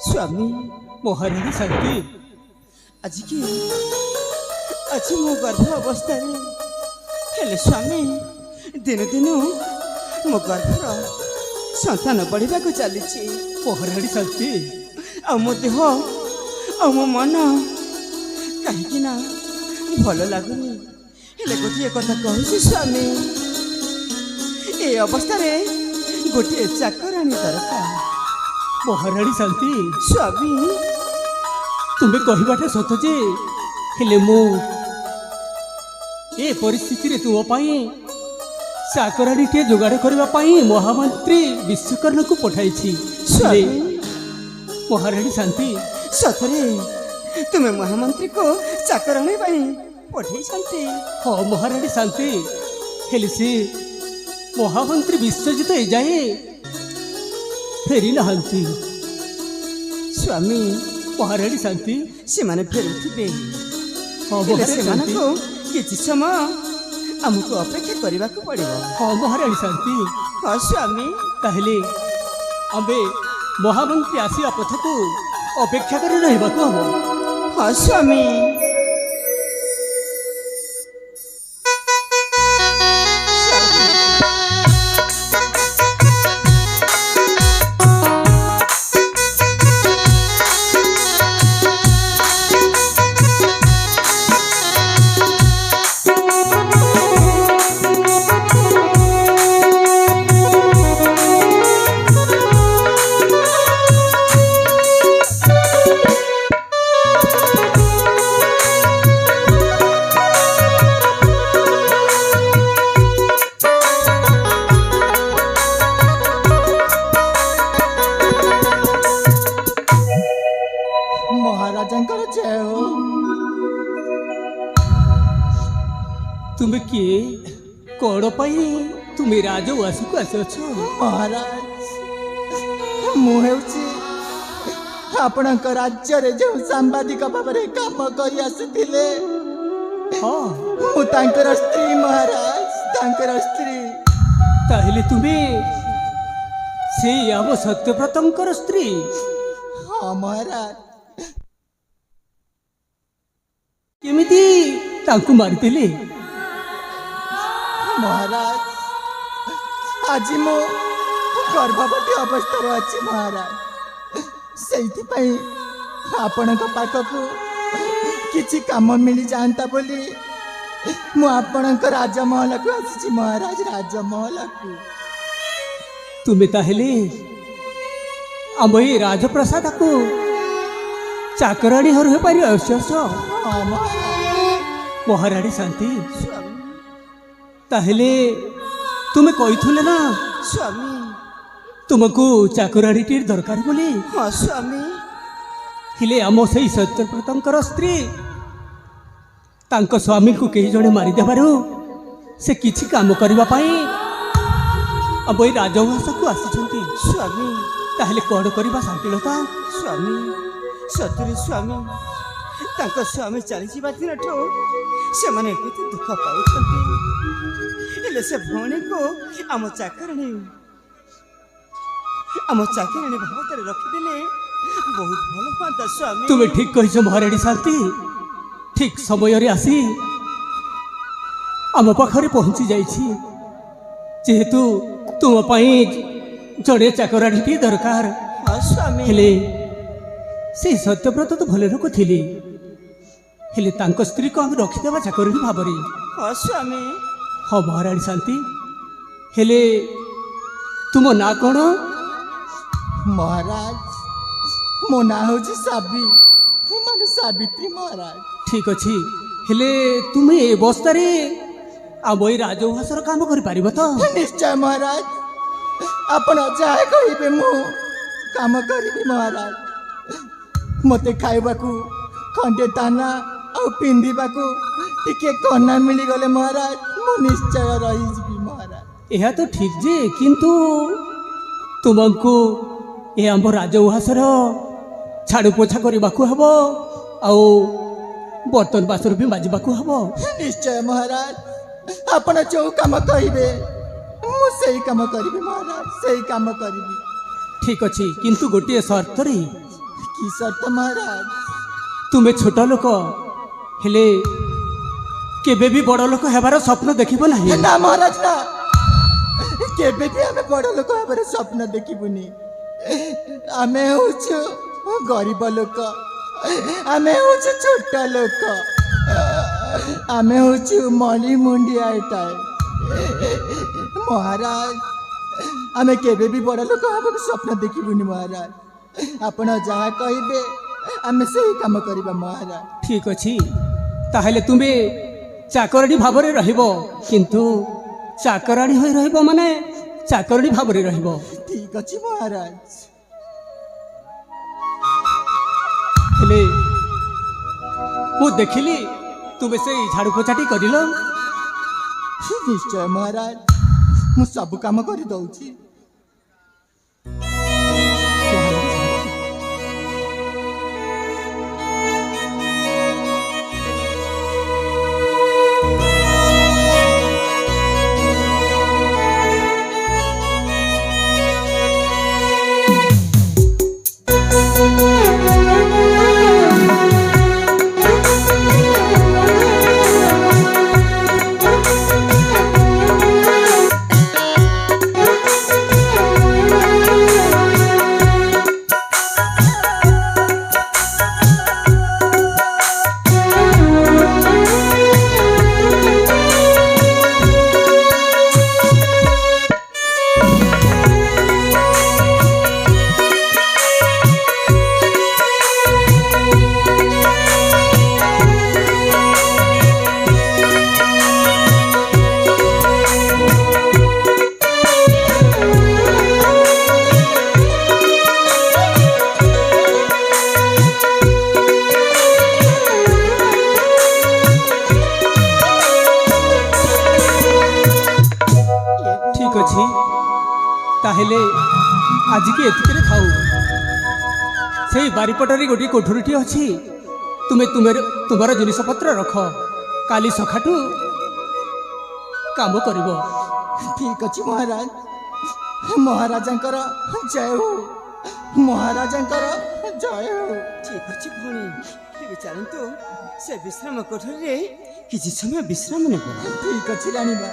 स्वामी महारानी शांति आज की आज मो गर्भ अवस्था हेले स्वामी दिन दिन मो गर्भर संतान बढ़ा को चली महारानी शांति आ मो देह आ मो मन कहीं भल लगुनि हेले गोटे कथा कहूँ स्वामी ए अवस्था गोटे चाकराणी दरकार महारानी शांति स्वामी तुम्हें कहवाटा सत जे हेले मु ए परिस्थिति तुम चाकराणी टे जोगाड़ करने महामंत्री विश्वकर्मा को पठाई स्वामी महारानी शांति सतरे तुम्हें महामंत्री को चाकराणी पठाई हाँ महारानी शांति हेले से महामंत्री विश्वजित ए जाए फेरी नहांती स्वामी महारानी शांति से माने फेरुथिबे हाँ महारानी शांति किछि समय हमको अपेक्षा करने को पड़ेगा हाँ महारानी शांति हाँ स्वामी ताहले आम्बे महामंत्री आसिया पथ को अपेक्षा कर रहिबा को हम हाँ स्वामी तुम्हें किए कौन पाई तुम्हें राजवास को आस महाराज मुझे आपण राज्य जो सांबादिक भाव में कम कर आसुले हाँ स्त्री महाराज स्त्री ताहले तुम्हें से आम सत्यव्रतंकर स्त्री हाँ महाराज केमिति तांकु मारदेले महाराज आज मो गर्भवती अवस्था अच्छी महाराज से आपण पाखक किसी कम मिल जाता बोली मु आपण राजमहल को आसी महाराज राजमहल को तुम्हें ताहले आम ये राजप्रसाद को चाकराणी हर पारि महारानी शांति ताहले तुम्हें कही ना स्वामी तुमको चाकराणी टी दरकार बोली हाँ स्वामी हेले आम से सत्यव्रतंकर स्त्री तांको स्वामी को कई जने मारी देबारु से किछि काम करबा पाई अब ये राजवास को आसी स्वामी ताहले कौन करबा शांतिलता स्वामी सतरे स्वामी तांको स्वामी चली जावा दिन से माने केते दुख पाउछंती हेले से भौणी को आम चाकराणी भावत रखिदेले बहुत भल पाता स्वामी तुम्हें ठीक कहिছো महारानी शांति ठीक समय रे आसी आम पाखरे पहुंची जाइछि जेहेतु तुम पाई जड़े चाकराणी दरकार हाँ स्वामी हेले से सत्यव्रत तो भले लोक थिली हेले तांको स्त्री को हम रखिदेवा चाकराणी भाव रे हाँ स्वामी हाँ महारानी शांति हेले तुम ना कौन महाराज मो ना हूँ साबी माने सावित्री महाराज ठीक अच्छी हेले तुम्हें ए अवस्था आम ये राजवासर काम कर पार तो निश्चय महाराज आपण जहाँ कहे मु काम करी महाराज मते खाइबा खंडे दाना आ पिंधिबा टिके कन्ना मिली गले महाराज मु निश्चय रही महाराज यह तो ठीक जे किंतु तुमको ये आम राजवासर झाड़ू पोछा करने को हम आउ बर्तन बासन भी माजवा को हम निश्चय महाराज आपण जो काम कहे मुझे काम करी महाराज से काम करी ठीक अच्छे किंतु गोटे शर्त रे କି ସର୍ତ୍ତ ମହାରାଜ? ତୁମେ ଛୋଟ ଲୋକ ହେଲେ କେବେ ବି ବଡ଼ ଲୋକ ହେବାର ସ୍ୱପ୍ନ ଦେଖିବ ନାହିଁ। ନା ମହାରାଜ ନା, କେବେ ବି ଆମେ ବଡ଼ ଲୋକ ହେବାର ସ୍ୱପ୍ନ ଦେଖିବୁନି। ଆମେ ହଉଛୁ ଗରିବ ଲୋକ, ଆମେ ହଉଛୁ ଛୋଟ ଲୋକ, ଆମେ ହଉଛୁ ମଳି ମୁଣ୍ଡିଆ ଏଟାଏ। ମହାରାଜ ଆମେ କେବେ ବି ବଡ଼ ଲୋକ ହେବାକୁ ସ୍ୱପ୍ନ ଦେଖିବୁନି ମହାରାଜ। ଆପଣ ଯାହା କହିବେ ଆମେ ସେଇ କାମ କରିବା ମହାରାଜ। ଠିକ୍ ଅଛି, ତାହେଲେ ତୁମେ ଚାକରାଣୀ ଭାବରେ ରହିବ, କିନ୍ତୁ ଚାକରାଣୀ ହୋଇ ରହିବ ମାନେ ଚାକରାଣୀ ଭାବରେ ରହିବ। ଠିକ୍ ଅଛି ମହାରାଜ। ହେଲେ ମୁଁ ଦେଖିଲି ତୁମେ ସେଇ ଝାଡ଼ୁ ପୋଛାଟି କରିଲ। ନିଶ୍ଚୟ ମହାରାଜ, ମୁଁ ସବୁ କାମ କରିଦଉଛି। ତାହେଲେ ଆଜିକି ଏତିକିରେ ଥାଉ। ସେଇ ବାରିପଟରେ ଗୋଟିଏ କୋଠରୀଟି ଅଛି, ତୁମେ ତୁମର ଜିନିଷପତ୍ର ରଖ, କାଲି ସକାଳୁ କାମ କରିବ। ଠିକ୍ ଅଛି ମହାରାଜ। ମହାରାଜାଙ୍କର ଜୟ ହଉ, ମହାରାଜାଙ୍କର ଜୟ ହଉ। ଠିକ୍ ଅଛି ଭଉଣୀ, ଏବେ ଚାଲନ୍ତୁ ସେ ବିଶ୍ରାମ କୋଠରୀରେ କିଛି ସମୟ ବିଶ୍ରାମ ନେବ। ଠିକ୍ ଅଛି ରାଣୀମା।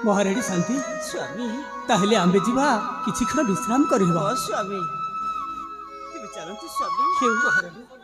ମହାରାଣୀ ଶାନ୍ତି, ସ୍ୱାମୀ ତାହେଲେ ଆମ୍ଭେ ଯିବା କିଛି କ୍ଷଣ ବିଶ୍ରାମ କରିବା। ସ୍ୱାମୀ, ଏବେ ଚାଲନ୍ତୁ ସ୍ୱାମୀ। ହେଉ ମହାରାଣୀ।